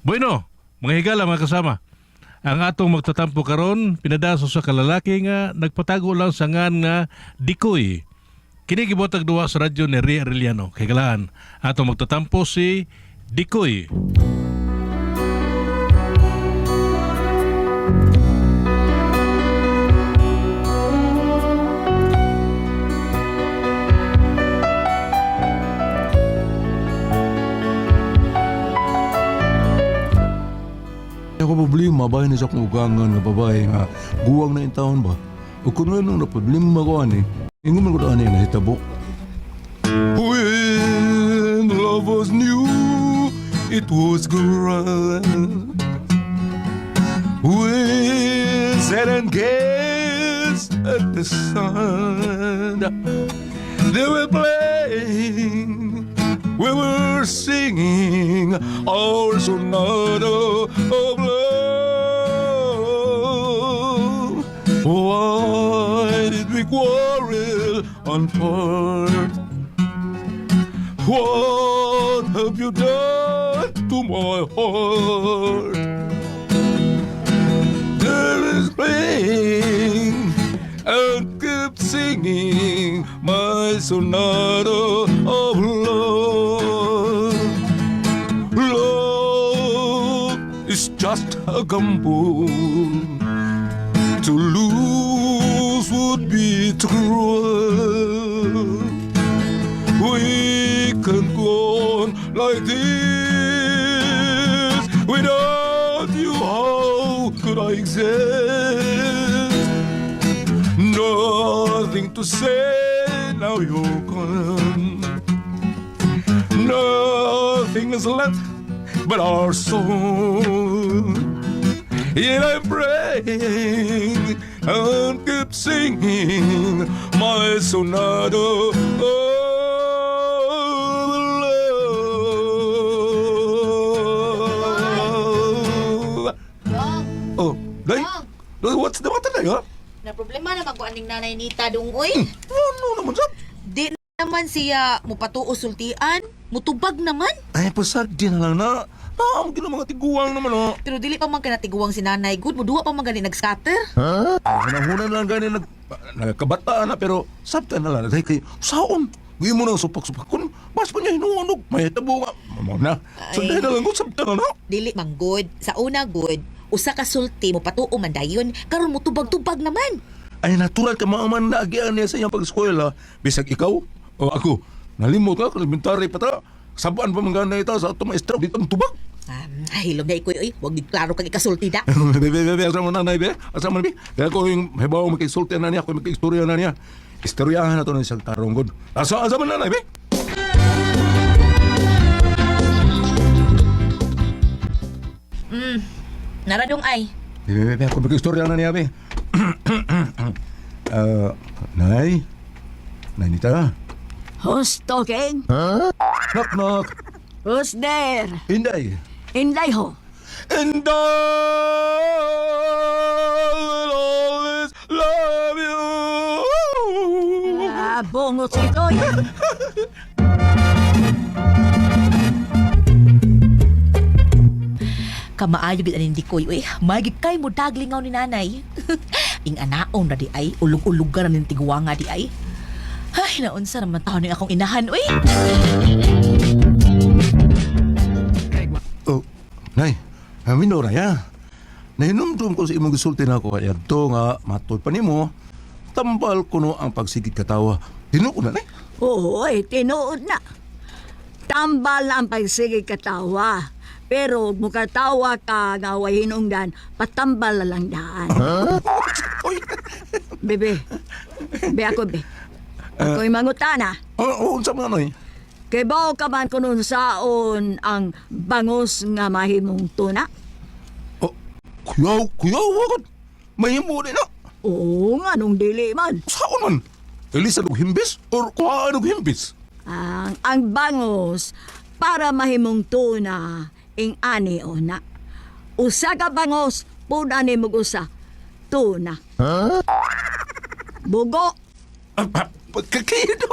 Bueno, mga higala mga kasama. Ang atong magtatampo karon pinadaso sa kalalaki nga nagpatago lang sa ngan nga Dikoy. Kini gibotag duwa sa radyo ni Ria Arellano. Kagalaan, atong magtatampo si Dikoy. Ako problema ba ni sa akong ugangan nga babae nga guwang na yung taon ba? O kung ano na problema ko ani, ingon man ko na ani na hitabo. When love was new, it was grand. We sat and gazed at the sun. They were playing, we were singing our sonata of love. Why did we quarrel and part? What have you done to my heart? There is playing and kept singing my sonata of love. Love is just a gamble. To lose would be cruel. We can go on like this. Without you, how could I exist? Nothing to say, now you're gone. Nothing is left but our soul. Yet I'm praying and keep singing my sonata of love. Oh, Day? What's the matter, Day, ha? Na problema naman ko aning nanay Nita dungoy. Ano naman, Sab? Di naman siya mupatuo sultian, mutubag naman. Ay, pasag din na lang na. Ang mga tiguang naman, ha? Pero dili pa man kanatiguang si nanay good, muduwa pa man gani nag-scatter. Ha? Hunan lang gani nagkabataan na, pero sabta na lang. Dahil kay, saon? Gawin mo nang supak-supak. Kung mas pa niya hinuunog, may tabo nga. Mamaw na. So Ay. dahil na lang kung sabta na, no? Dili man good. Sa una good, usa ka sulti mo patuo man dayon, karon mo tubag-tubag naman. Ay, natural ka maaman na agian niya sa iyang pag-eskwela. Bisag ikaw o ako. Nalimot ka, elementary pa ta. Sabaan pa mga ita sa atong maestra. Dito ang tubag. Hilom na ikoy, oy. Huwag klaro kang ikasulti da. Bebe, asa mo nanay, be? Asa mo, be? Kaya ko yung hebaw makisulti na niya, ko makistorya na niya. Istoryahan na to ng isang taronggod. Asa mo nanay, be? Naradong ay. Bebe, ako makistorya na niya, be. Nay? Nay Nita? Who's talking? Knock, knock. Who's there? Inday. Inday ho. And I will always love you. Bungot ito. Kamaayo gid aning Dikoy, oy. Magid kay mo daglingaw ni nanay. Ing anaon na di ay, ulog-ulugan na ning tiguanga di ay. Ay, naunsa naman taon ni akong inahan, oy. Oh, Nay. Amin na ya. Nahinumdum ko sa imong gisulti na ako kaya to nga matoy pa nimo. Tambal ko no ang pagsigit katawa. Tino ko na, Nay. Oy, tinuod na. Tambal ang pagsige katawa. Pero mukatawa ka nga way hinungdan, patambal na lang daan. Oy. Bebe. Be ako, be. Ako'y mangutana. Unsa man, Nay? Kay bao ka man kunon saon ang bangos nga mahimong tuna? Oh, kuyaw, wagod. Mahimo din na. Oo nga, nung dili man. Saan man? Elisa og himbis or kuhaan og himbis? Ang bangos para mahimong tuna ing ani o na. Usa ka bangos, puna ni mong usa. Tuna. Bugo. Pagkakido.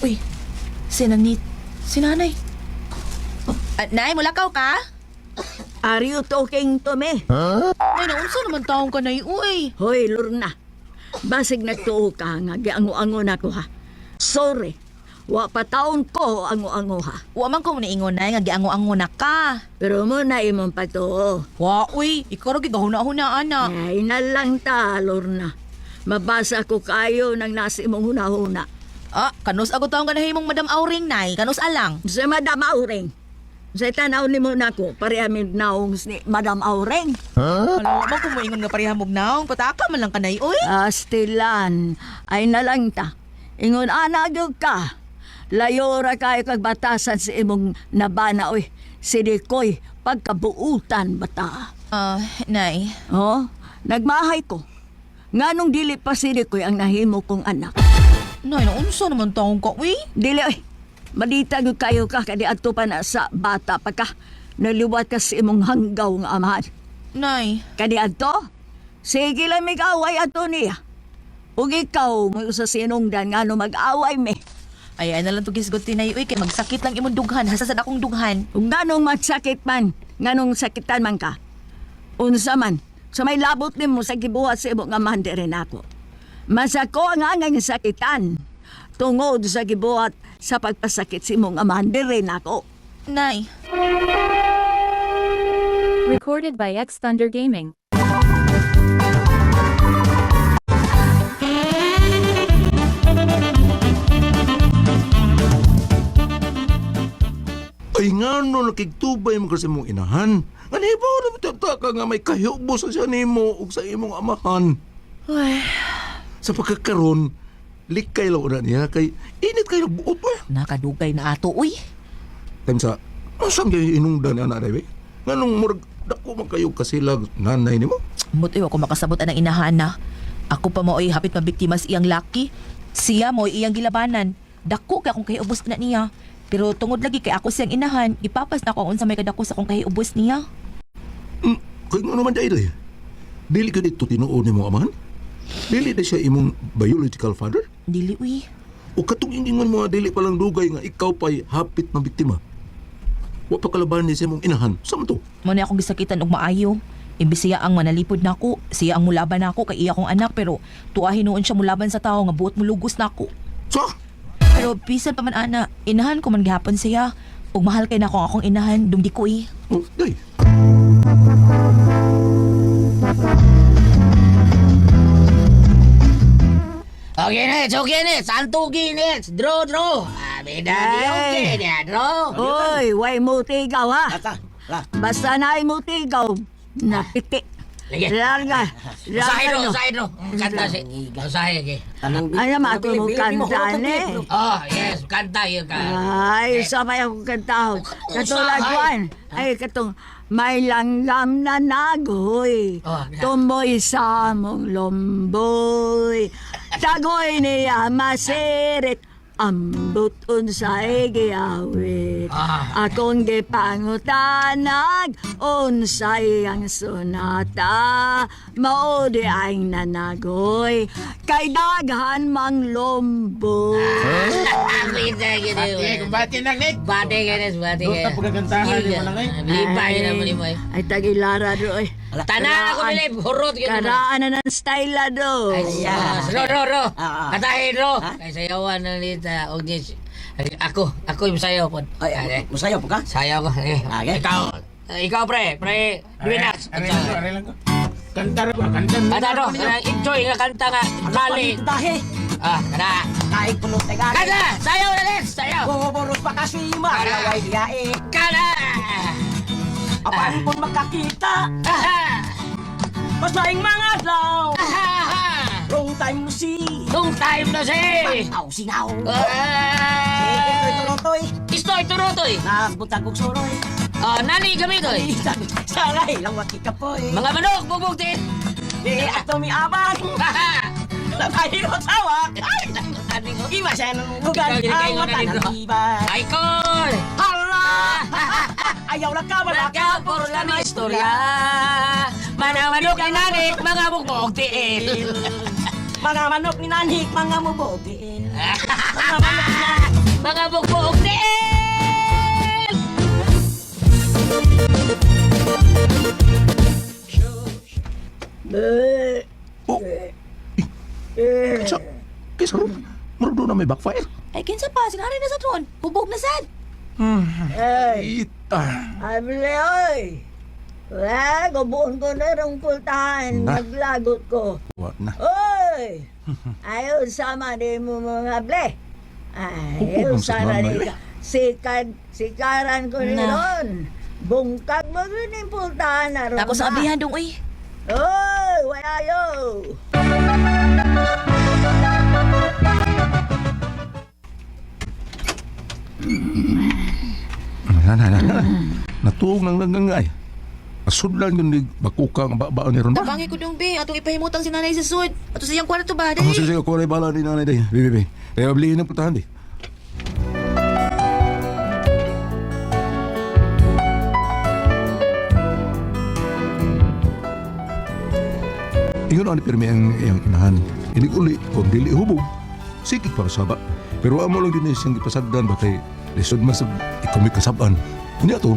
Uy, sinanit. Si nanay. Nay, mulakaw ka? Are you talking to me? Nay, naunsa naman taong ka, nay, uy. Hoy, Lorna. Basig nagtuo ka nga, giango-ango na ko ha. Sorry. Wa pa taon ko ango-ango ha. Wa man ko mo niingon, nay, nga giango-ango na ka. Pero mo na imong patuo. Wa, uy, ikaw rin gigahuna-huna, ana. Ay na lang ta, Lorna. Mabasa ko kayo ng nasa imong huna-huna. Ah, kanus ako taong kanahimong Madam Auring, nay. Kanus alang. Sa Madam Aureng. Sa tanaw ni mo na ko, parihamid naong ni Madam Aureng. Alam mo kung moingon nga parihamog naong, pataka man lang ka, nay, uy. Astilan, ay na lang ta. Ingon ana gyud ka. Layo ra kayo kag batasan sa imong nabana oy. Sidikoy pagkabuutan bata. Nay. Oh, nagmahay ko. Nganong dili pa sidikoy ang nahimo kong anak. Nay, naunsa naman taong ka, uy. Dili oy. Madita gyud kayo ka kadi adto pa na sa bata pa ka. Naliwat ka sa imong hanggaw nga amahan. Nay. Kadi adto? Sige lang mig-away ato niya. Ug ikaw, may usa sinungdan nga no mag-away me. Ay na lang to gisgot tinay, uy, kay magsakit lang imong dughan, hasasad akong dughan. Ug nganong magsakit man, nganong sakitan man ka. Unsa man, sa may labot nimo sa gibuhat sa imong amahan rin ako. Masako ang angay nga sakitan. Tungod sa gibuhat sa pagpasakit sa imong amahan rin ako. Nay. Recorded by X Thunder Gaming. Ay nga no, nakigtubay mo kasi mong inahan. Nga nibaw na bitata ka nga may kahiyubo sa siya nimo ug sa imong amahan. Ay, Sa pagkakaroon, likay lang na niya kay init kayo buot pa. nakadugay na ato, uy. Time sa, asang kayo inungdan ni anak Rebe? Nga nung murag, dako man kayo kasilag nanay nimo? Mutoy ako makasabot ang inahan na. Ako pa maoy hapit mabiktima sa iyang laki. Siya mo'y iyang gilabanan. Dako kay akong kahiubos na niya. Pero tungod lagi kay ako siyang inahan, ipapas na ako unsa may kadako sa akong kahiubos niya. Kaya nga naman dahil eh. Dili ka dito tinuon ni mong amahan? Dili na siya imong biological father? Dili, uy. O katong ingingan mo nga dili palang dugay nga ikaw pa'y hapit na biktima. Wa pa kalaban ni siya mong inahan. Saan to? Muna akong gisakitan og maayo. Imbis siya ang manalipod nako, siya ang mulaban nako kay iya kong anak pero tuahin noon siya mulaban sa tao nga buot mulugos nako. Sa? Pero bisan pa man ana, inahan ko man gihapon siya. Ug mahal kay nako akong inahan, dumdi ko eh. Oh, day. Okay, net. Santo ginit. Draw. Beda okay na, draw. Oy, way mo tigaw ha. La. Basta na mo tigaw, napiti. Sige. Larga. Usahay no. Kanta si. Usahay, okay. Ay, ako mo kanta eh. Oh, yes. Kanta yun ka. Ay, sabay ako kantahon. Katulad Juan. Ay, katong may langgam na nagoy. Oh, Tumoy sa mong lomboy. Tagoy niya masirit. Ambot unsay giyawit. Akong gipangutanag unsay ang sonata. Mao di ay nanagoy kay daghan mang lombo. Bati nang net. Bati ganes. Doon na pagkakantahan ni mo lang Libay na mo ni mo. Ay tagilara do ay. Tanan ako nila. Hurot. Karaan na ng style na do. Ro. Katahin ro. Kay sayawan na nita. Ako yung sayaw po. Ay, masayaw po ka? Sayaw ko. Okay. Ikaw pre. Duwinas. Kanta ba? Kanta Kanta enjoy nga kanta nga. Dali. Dahi. Kada. Kahit puno taga. Kada. Sayaw na rin. Sayaw. Buburot pa kasi malaway diyae. Kada. Apaan po makakita? Masaing mga adlaw. Long time no see. Long time na si. Sinaw. Turotoy. Istoy turotoy. Nagbutang kong suroy. Nani gamitoy. Salay lang wakika po eh. Mga manok bubuktin. Di ato mi abang. Nakahiro tawak. Iba siya ng lugar. Ang mata ng ibay. Ay kol. Hala! Ayaw lang ka Wala ka puro lang na istorya. Manang manok ni nanit mga bukbok tiil. Mga manok ni Nanik, mga mubogi. Mga manok ni Nanik. Mga bugbog din! Oh. Sa, kisa ron, marunong na may backfire. Ay, kinsa pa, sinari na sa tron. Hubog na sad. Ita. Able, oy! Wala, gubuon ko na rong pultahan. Na? Maglagot ko. Wa na. Oy! Ayaw sama din mo mga able. Ayaw Huwag sa sana mama, din ka. Sikaran ko ni Na. ron. Bungkag mo rin yung pultahan na ron. Tapos ha? ang ablihan dong, uy. Oy! Wala yaw! Natuog nang nangangay. Asudlan yun ni bakukang ba ni ron ba? Tabangi ko dong, be. Atong ipahimutang si nanay sa sud. Ato sa iyang kwarto ba, Ako dali. sige, ako rin bala ni nanay day. Bibi. Kaya baliin ang putahan di. Ingon ani pirmi ang iyang inahan. Ini uli kung dili hubog. Sikit para saba. Pero amo lang din siyang ipasagdan ba kay lisod man sa ikomik kasaban. Kunya to.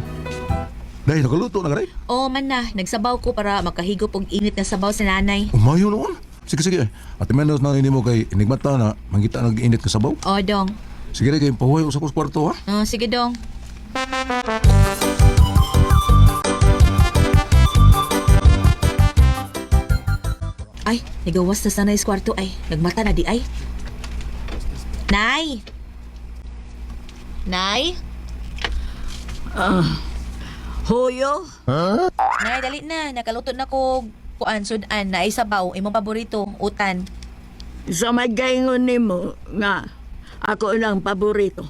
Dahil nakaluto na karay. Oo man na, nagsabaw ko para makahigop og init na sabaw sa nanay. Umayo noon. Sige, sige. At menos na hindi mo kay inigmata na mangita nag-init ka sabaw. Oo, dong. Sige rin kayo pahuay sa kwarto ha. Sige, dong. Ay, nagawas na sa nanay sa kwarto ay. Nagmata na di ay. Nay! Nay? Hoyo? Nay, dali na. Nakaluto na ko kuan sudan na isabaw. Imong paborito, utan. Sa magayngon ni mo nga ako lang paborito.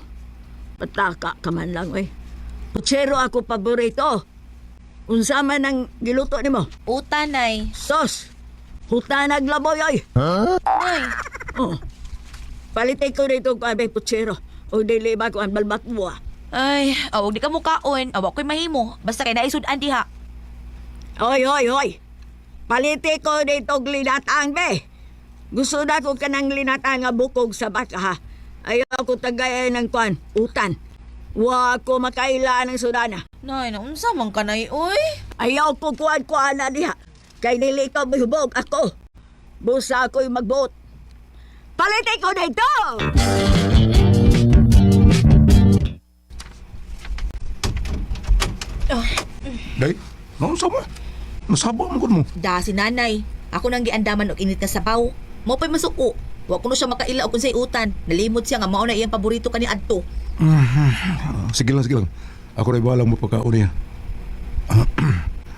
Pataka ka man lang eh. Putsero ako paborito. Unsa man ang giluto ni mo? Utan, nay. Sos! Hutanag laboy ay! Nay. Oh. Palitay ko dito kung abay putsero. O dili ba ko ang balbat mo ah. Ay, awag di ka mukaon. Awag ko'y mahimo. Basta kay naisudan diha. Hoy, hoy, hoy! Palitay ko dito og linatang be. Gusto na ko kanang linatang nga bukog sa baka ha. Ayaw ko tagay ng kwan, utan. Wa ko makaila ng sudana. Nay, naunsa man ka, nay, uy? Ayaw ko kuan na diha. Kay dili ka mahubog ako. Busa ako'y magbuot. Palitay ko dito! Day, naon sa mo? Nasaba mo mo. Da si nanay. Ako nang giandaman og init na sabaw. Mo pa'y masuko. Wa ko na siya makaila og unsay utan. Nalimot siya nga mao na iyang paborito kani adto. Sige lang, sige lang. Ako rin balang mo pagkaon niya.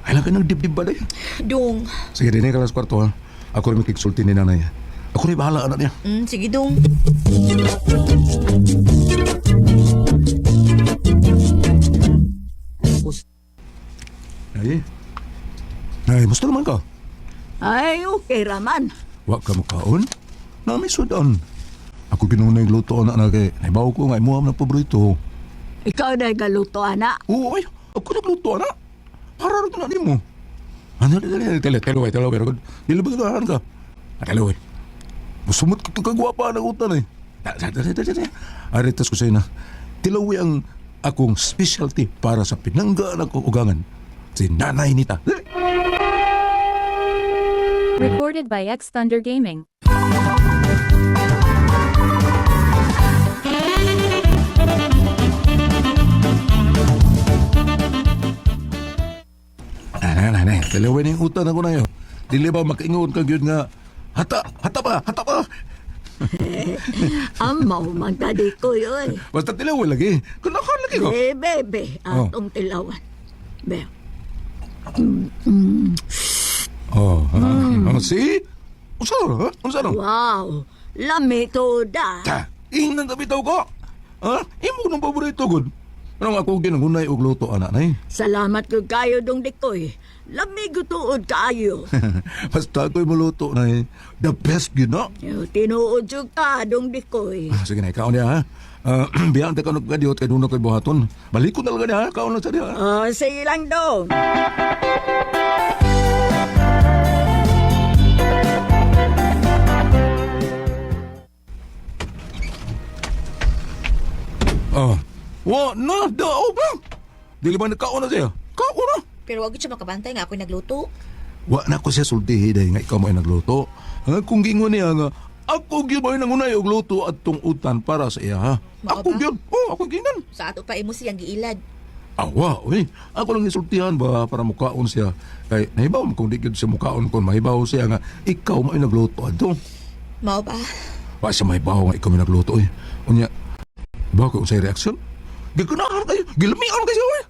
Ay lang ka nang dibdib ba day? Dong. Sige, dinay ka lang sa kwarto ha. Ako rin makiksulti ni nanay. Ako rin bahala anak niya. Sige dong. Nay, nay, musta naman ka? Ay, okay raman. Wa ka makaon? Nami sudan. Ako ginunay luto anak na kay naibaw ko nga imuha ng paborito. Ikaw na galuto, anak. Oo, ay, ako nagluto anak. Para rin na mo. Ano, teloy, pero nilabagahan ka. Teloy. Musumot ka kagwapa ng utan eh. Aritas ko sa'yo na, tilawi ang akong specialty para sa pinanggaan ako ugangan. Si Nanay Nita. Recorded by X Thunder Gaming. Nanay, tilawi na yung utan ako na yun. Dili ba makaingon ka yun nga, hata pa. Amaw, magdadi ko yun. Basta tilawi lagi. Kanakan lagi ko. Bebe, atong tilawan. Be. See? Unsa no? Wow, lami to da. Ingnan na bitaw ko. Imo nang paborito gud. Anong ako ginunay og luto anak nay? Salamat ko kayo dong dikoy. Lami gutuod kayo. Basta ako'y maluto nay. The best yun na. Tinuod yung ka dong dikoy. Sige na, ikaw niya ha. Biyan ta ka nagkadiot kay doon ako'y buhaton. Balik ko na lang niya ha. Ikaw na sa niya ha. Sige lang dong. Oh. Wa na dao ba? Dili ba nakaon na siya? Kaon na. Pero wag siya makabantay nga ako'y nagluto. Wa na ko siya sultihi dahil nga ikaw mo ay nagluto. Ang kung gingon niya nga, ako gyud mo ay nangunay og luto at utan para sa iya ha. Mao Ako ba? gyud. Oh, ako gingan. Sa ato pa imo siyang giilad. Awa, uy. Ako lang isultihan ba para mukaon siya. Kay nahibaw mo kung di gyud siya mukaon kung mahibaw siya nga ikaw mo ay nagluto ato. Mao ba? Wa siya mahibaw nga ikaw mo nagluto uy. Unya, ba ko unsay reaksyon? Gikunahan kayo. Gilamian kayo uy.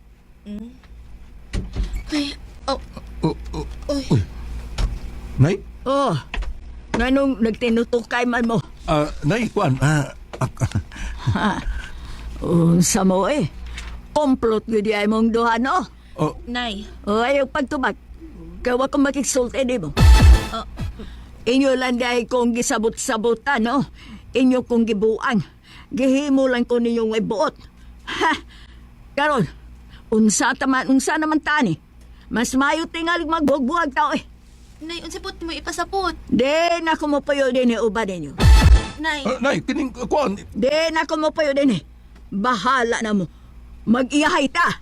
Ay, oh, Uy. Nay? Oh, nganong nagtinutukay man mo? Nay, kuan. Unsa mo Komplot yun di ay mong duha, no? nay. O ayaw pagtubag. Kawa kong makiksulti di mo. Inyo lang dahil kong gisabot-sabotan, no? Inyo kong gibuang. Gihimo lang ko ninyong may buot. Ha! Karon, unsa naman tani. Mas mayo tingali magbugbuag tao Nay, unsa pud mo ipasapot? Di na ko mo payo din uba ninyo. Nay. Nay, kining kuan. Di na ko mo payo din Bahala na mo. Mag-iyahay ta.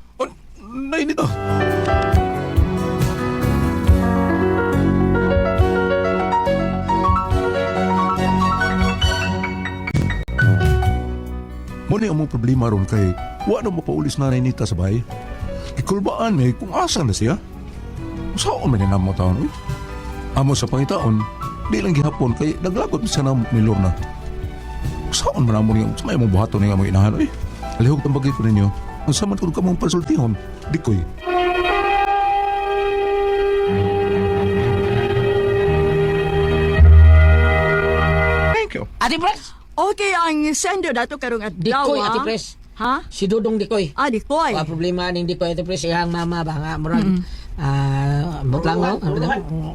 Nay nito. Muna ang mong problema ron kay wa na mapaulis na Nita sa bahay. Ikulbaan may kung asa na siya. Saan man yan mo taon? Amo sa pangitaon, di lang gihapon kay naglagot siya na ni Lorna. Saan man amo niya? Sa may mong buhaton niya mong inahan? Alihog ang bagay ko ninyo. Ang saman kung ka mong pasultihon, di ko'y. Thank you. Ate Pres! Okay, ang sender dato karong adlaw. Dikoy, Ate Pres. Ha? Si Dudong Dikoy. Dikoy. Wa problema ning Dikoy, Ate Pres. Iyang mama ba nga, murag. Butlang no?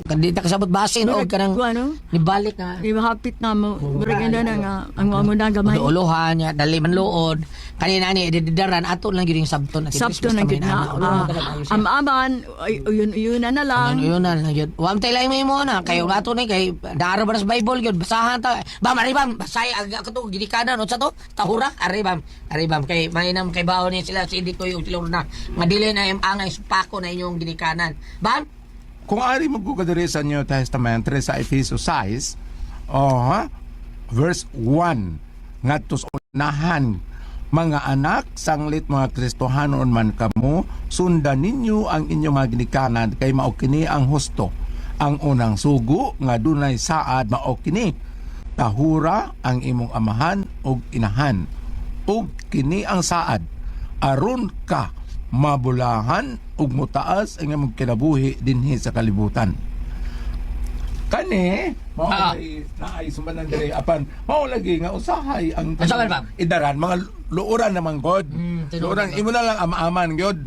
Kandita kasabot basin o kanang Ano? nibalik nga. Hapit na mo. Murag na nga. Ang mga mo na gamay. Uluhan niya, dali man luod. Kanina ni, didaran, ato lang yun yung sabton. Sabto na gid na. Amaman, yun na lang. Yun na lang yun. Wam tayo lang mo na. Kayo nga to na, kay daaro ba na sa Bible yun. Basahan ta. Bam, aribam. Basay, ako to, gidikanan. O sa to, tahura. Aribam. Kay mainam kay baon niya sila. Si Dikoy yung silor na. Madili na yung angay supako na inyong gidikanan. Bam? Kung ari magkukadiri sa New Testament, sa Efeso 6, verse 1, ngadto sa unahan, mga anak, sanglit mga Kristohanon man kamo, sundan ninyo ang inyong mga ginikanan, kay mao kini ang husto. Ang unang sugo, nga dunay saad, mao kini. Tahura ang imong amahan ug inahan, ug kini ang saad, aron ka mabulahan ug mutaas ang imong kinabuhi dinhi sa kalibutan. Kani mao naay sumanan diri apan mao lagi nga usahay ang Usahay ba? idaran mga luoran naman god. Luoran imo na lang ama-aman god.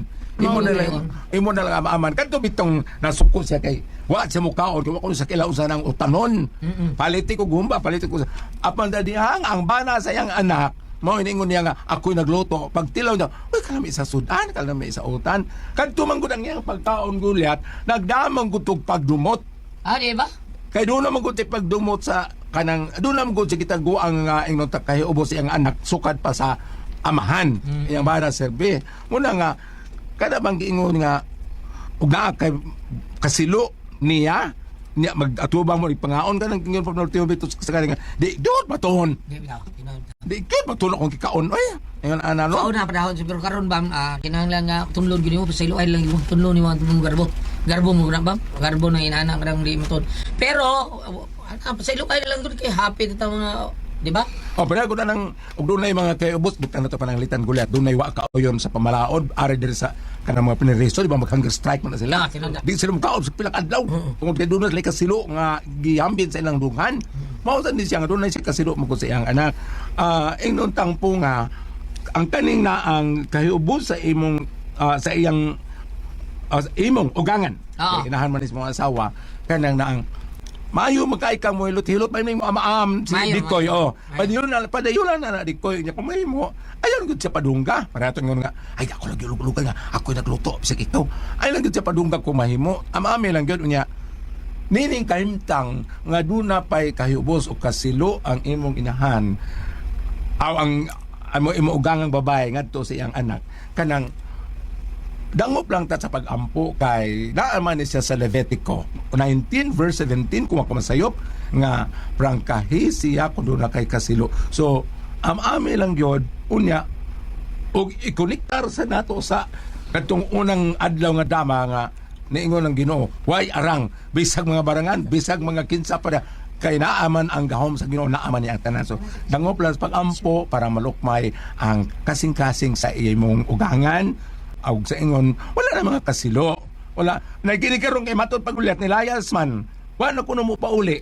Imo na lang ama-aman kadto bitong nasuko siya kay wa siya mukaon kay wa ko sa kilausan ang utanon. Paliti ko gumba, paliti ko apan dadihang ang bana sa iyang anak. Mao iningon niya nga ako'y nagluto. Pagtilaw niya, uy, kalami sa sudan, kalami sa utan. Kadto man gud ang iyang pagkaon gulyat, nagdamang gud og pagdumot. Di ba? Kay doon naman gud pagdumot sa kanang doon naman gud sa gitaguang nga ingnon ta kay ubos iyang anak sukad pa sa amahan. Iyang bana serbi. Muna nga kada bang giingon nga ug naa kay kasilo niya mag-atubang mo ipangaon ka ng kingon pa norte bito sa kanang di dot batohon. Di gyud matulog kung kikaon oy. Ingon ana no. Kauna pa dahon siguro karon bam kinahanglan nga tunlon gyud mo sa iluay lang yung tunlon ni mga garbo. Garbo mo na bam. Garbo na inana kadang di matud. Pero sa iluay lang gyud kay happy ta mga di ba? Pero ko na nang ug dunay mga kay ubos butang na to pananglitan gulat. Dunay wa kaoyon sa pamalaod ari diri sa kanang mga piniriso di ba mag-hunger strike man na sila. Di sila makaon sa pilang adlaw. Kung kay dunay sila kasilo nga gihambin sa ilang dunghan. Mao sa ni siya nga dunay siya kasilo mo sa iyang anak. Ingnon tangpo nga ang kaning na ang kahiubos sa imong sa iyang imong ugangan. Inahan man is mga asawa kanang na ang maayo magkaikang mo hilot-hilot may mo amaam si Dikoy padayon na Dikoy nya kumay mo ayon gud sa padungga para ngon nga ay ako lagi luglugan nga ako nagluto bisag ikaw ay lang gud sa padungga ko mahimo amaami lang gud nya nining kahimtang nga duna pay kahubos o kasilo ang imong inahan aw ang amo imuugangang babae ngadto sa iyang anak kanang dangop lang ta sa pagampo kay naaman ni siya sa Levitico 19 verse 17 kung ako masayop nga prangkahi siya kung doon na kay kasilo. So ami lang gyud unya og ikonektar sa nato sa katong unang adlaw nga dama nga niingon ng Ginoo way arang bisag mga barangan bisag mga kinsa pa kay naaman ang gahom sa Ginoo naaman niya ang tanan. So dangop lang sa pagampo para malukmay ang kasing-kasing sa imong ugangan og sa ingon wala na mga kasilo wala nagkini karon kay matud pagulyat ni Layas man wala kuno mo pauli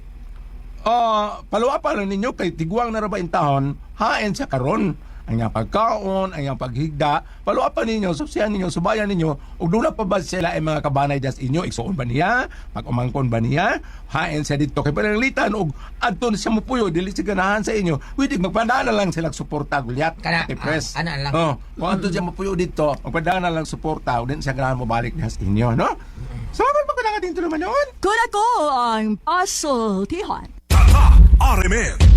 paluwa pa lang ninyo kay tiguang na ra ba intahon haen sa karon ang iyang pagkaon, ang iyang paghigda, paluwa pa ninyo, subsiyan ninyo, subayan ninyo, ug dula pa ba sila ay mga kabanay das inyo, igsuon ba niya, pag-umangkon ba niya, hain siya dito, kay pananglitan, ug adton siya mupuyo, dili siya ganahan sa inyo, widig, magpadana lang sila suporta, gulyat, Kana, press. ana lang. Kung adton siya mupuyo dito, magpadana lang suporta, ug din siya ganahan mo balik das inyo, no? So, ano ba ka dito naman yun? Kung ako ang pasultihan. RMN